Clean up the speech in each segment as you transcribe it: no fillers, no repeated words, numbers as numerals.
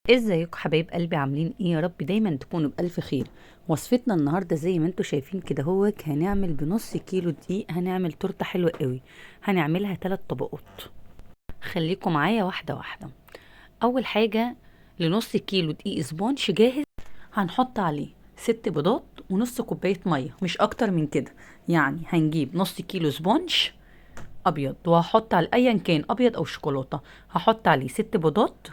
ازيكم حبايب قلبي، عاملين ايه؟ يا رب دايما تكونوا بألف خير. وصفتنا النهارده زي ما انتوا شايفين كده هنعمل بنص كيلو دقيق، هنعمل تورته حلوه قوي. هنعملها 3 طبقات. خليكم معايا واحده واحده. اول حاجه، لنص كيلو دقيق سبونج جاهز هنحط عليه 6 بيضات ونص كوبايه ميه، مش اكتر من كده. يعني هنجيب نص كيلو سبونج ابيض، وهحط على ايا كان ابيض او شوكولاته، هحط عليه 6 بيضات.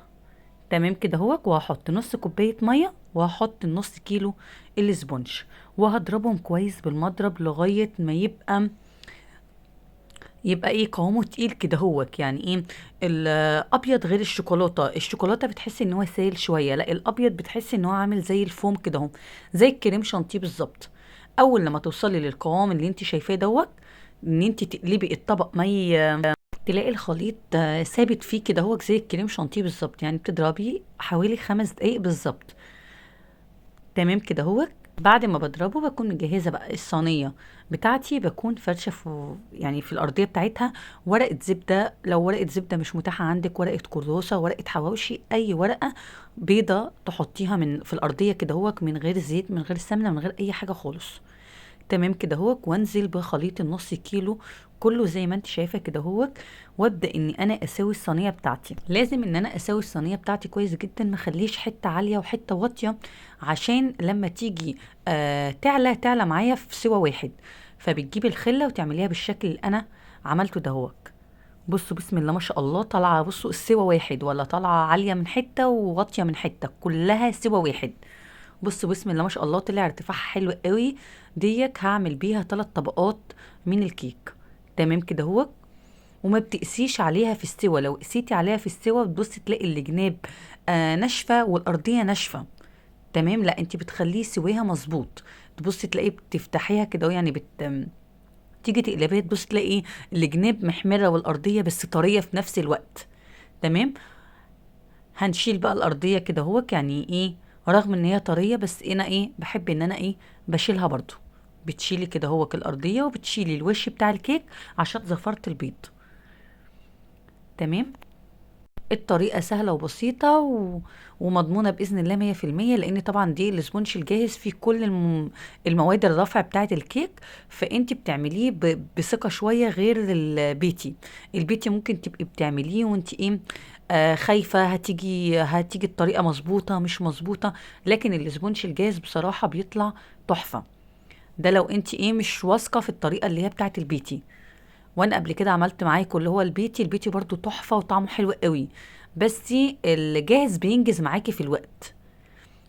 تمام كده وهحط نص كوباية مية، وهحط النص كيلو الاسبونج، وهضربهم كويس بالمضرب لغاية ما يبقى ايه قوامه تقيل كده يعني ايه. الابيض غير الشوكولاته بتحس ان هو سائل شويه، لا الابيض بتحس ان هو عامل زي الفوم كده زي الكريم شانتيه بالظبط. اول لما توصلي للقوام اللي انت شايفاه ان انت تقلبي الطبق تلاقي الخليط ثابت فيه كده زي الكريم شانتيه بالظبط، يعني بتضربيه حوالي 5 دقايق بالظبط. تمام كده بعد ما بضربه بكون مجهزه بقى الصينيه بتاعتي، بكون فرشه يعني في الارضيه بتاعتها ورقه زبده. لو ورقه زبده مش متاحه عندك، ورقه كروسه، ورقه حواوشي، اي ورقه بيضه تحطيها في الارضيه كده من غير زيت، من غير سمنه، من غير اي حاجه خالص. تمام كده وانزل بخليط النص كيلو كله زي ما انت شايفه كده وابدا اني انا اسوي الصينيه بتاعتي. لازم ان انا اسوي الصينيه بتاعتي كويس جدا، ما اخليش حته عاليه وحته واطيه، عشان لما تيجي تعلى معايا في سوا واحد. فبتجيبي الخله وتعمليها بالشكل اللي انا عملته بصوا بسم الله ما شاء الله، طالعه بصوا السوا واحد، ولا طالعه عاليه من حته وواطيه من حته، كلها سوا واحد. بص بسم الله ما شاء الله، طلع ارتفاعها حلو قوي. هعمل بيها 3 طبقات من الكيك. تمام كده وما بتقسيش عليها في السوا. لو قسيتي عليها في السوا بتبصي تلاقي الجناب ناشفه والارضيه ناشفه. تمام، لا انت بتخليه سواها مظبوط. تبصي تلاقي بتفتحيها كده يعني تيجي تقلبيها تبصي تلاقي الجناب محمره والارضيه بس طريه في نفس الوقت. تمام. هنشيل بقى الارضيه كده يعني ايه، رغم ان هي طريه بس انا ايه بحب ان انا ايه بشيلها برضو. بتشيلي كده الارضيه وبتشيلي الوش بتاع الكيك عشان زفرت البيض. تمام. الطريقه سهله وبسيطه ومضمونه باذن الله 100%، لان طبعا دي الاسبونج الجاهز فيه كل المواد الرافعه بتاعه الكيك. فانت بتعمليه بثقه شويه غير البيتي ممكن تبقي بتعمليه وانت ايه خايفه هتيجي الطريقه مظبوطه مش مظبوطه. لكن الاسبونج الجاهز بصراحه بيطلع تحفه. ده لو انت ايه مش واثقه في الطريقه اللي هي بتاعه البيتي. وانا قبل كده عملت معاكم اللي هو البيتي برضو تحفة وطعمه حلو قوي. بس الجاهز بينجز معاكي في الوقت،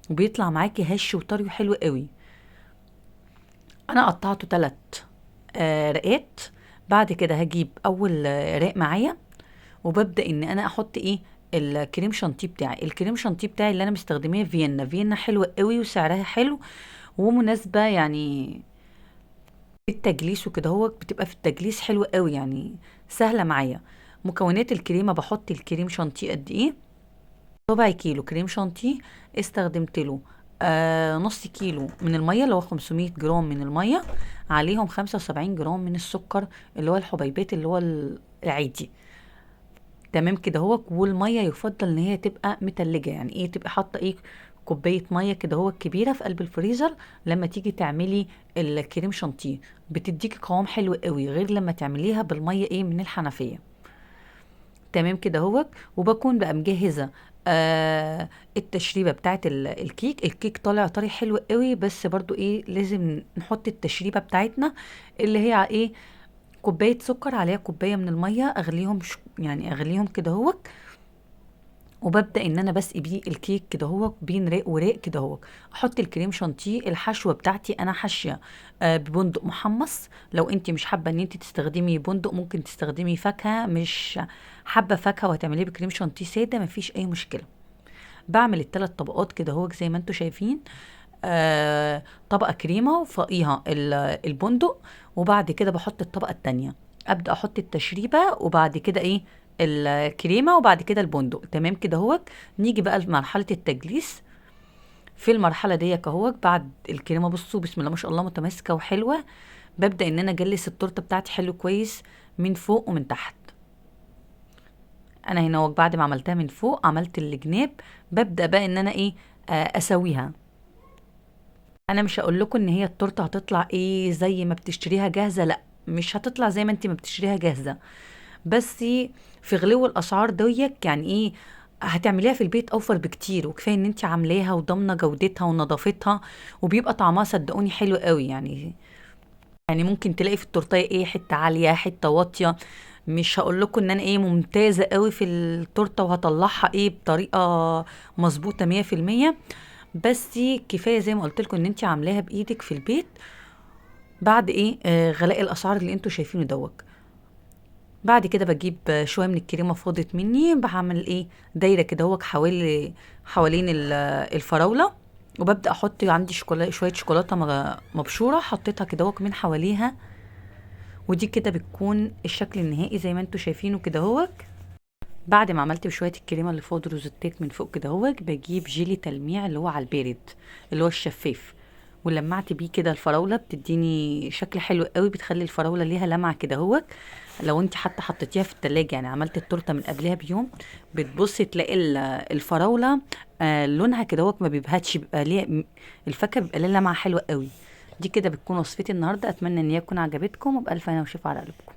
وبيطلع معاكي هش وطري وحلو قوي. انا قطعته 3 رقات. بعد كده هجيب اول راق معايا، وببدأ ان انا احط ايه الكريم شانتيه بتاعي. الكريم شانتيه بتاعي اللي انا مستخدماه فيينا حلوة قوي وسعرها حلو ومناسبة يعني التجليس وكده بتبقى في التجليس حلو قوي يعني، سهله معايا. مكونات الكريمه، بحط الكريم شانتيه قد ايه؟ ربع كيلو كريم شانتيه. استخدمت له نص كيلو من الميه اللي هو 500 جرام من الميه، عليهم 75 جرام من السكر اللي هو الحبيبات اللي هو العادي. تمام كده والميه يفضل ان هي تبقى متلجه، يعني ايه تبقى حاطه ايه كوبايه ميه كده كبيره في قلب الفريزر. لما تيجي تعملي الكريم شانتيه بتديكي قوام حلو قوي، غير لما تعمليها بالميه ايه من الحنفيه. تمام كده وبكون بقى مجهزه التشريبه بتاعت الكيك طالع طري حلو قوي، بس برضو ايه لازم نحط التشريبه بتاعتنا اللي هي ايه كوبايه سكر عليها كوبايه من الميه، اغليهم يعني اغليهم كده وببدأ ان انا بسقي بيه الكيك كده بين راق وراق كده احط الكريم شانتيه. الحشوه بتاعتي انا حاشيه ببندق محمص. لو انت مش حابه ان انت تستخدمي بندق ممكن تستخدمي فاكهه، مش حابه فاكهه وهتعمليه بكريم شانتيه ساده مفيش اي مشكله. بعمل ال3 طبقات كده زي ما انتم شايفين. طبقه كريمه وفوقيها البندق، وبعد كده بحط الطبقه التانية. ابدا احط التشريبه وبعد كده ايه الكريمه وبعد كده البندق. تمام كده نيجي بقى لمرحله التجليس. في المرحله دي بعد الكريمه بصوا بسم الله ما شاء الله متماسكه وحلوه، ببدا ان انا اجلس التورته بتاعتي حلو كويس من فوق ومن تحت. انا هنا بعد ما عملتها من فوق عملت الجناب، ببدأ بقى ان انا ايه، اسويها. انا مش هقول لكم ان هي التورته هتطلع ايه زي ما بتشتريها جاهزه، لا مش هتطلع زي ما انت ما بتشتريها جاهزه، بس في غلو الاسعار دويك يعني ايه، هتعمليها في البيت اوفر بكتير، وكفايه ان انت عاملاها وضامنه جودتها ونظافتها، وبيبقى طعمها صدقوني حلو قوي يعني. يعني ممكن تلاقي في التورتيه ايه، حته عاليه حته واطيه. مش هقول لكم ان انا ايه ممتازه قوي في التورته وهطلعها ايه بطريقه مظبوطه 100%، بس كفايه زي ما قلت لكم ان انت عاملاها بايدك في البيت، بعد ايه غلاء الاسعار اللي انتوا شايفينه دوت. بعد كده بجيب شويه من الكريمه فاضت مني، بعمل ايه دايره كده هو حوالين الفراوله، وببدا احط عندي شويه شوكولاته مبشوره، حطيتها كده هو من حواليها، ودي كده بتكون الشكل النهائي زي ما انتوا شايفينه كده هو. بعد ما عملت بشويه الكريمه اللي فوق روزتات من فوق كده هو، بجيب جيلي تلميع اللي هو على البارد، اللي هو الشفاف، ولمعت بيه كده الفراوله، بتديني شكل حلو قوي، بتخلي الفراوله ليها لمعه كده هو. لو انت حتى حطيتيها في التلاجة، يعني عملت التورته من قبلها بيوم، بتبصي تلاقي الفراوله لونها كده هو ما بيبهتش، بيبقى ليها الفاكهه بيبقى ليها لمعه حلوه قوي. دي كده بتكون وصفتي النهارده، اتمنى ان هي تكون عجبتكم، وبألف هنا وشفا على قلبكم.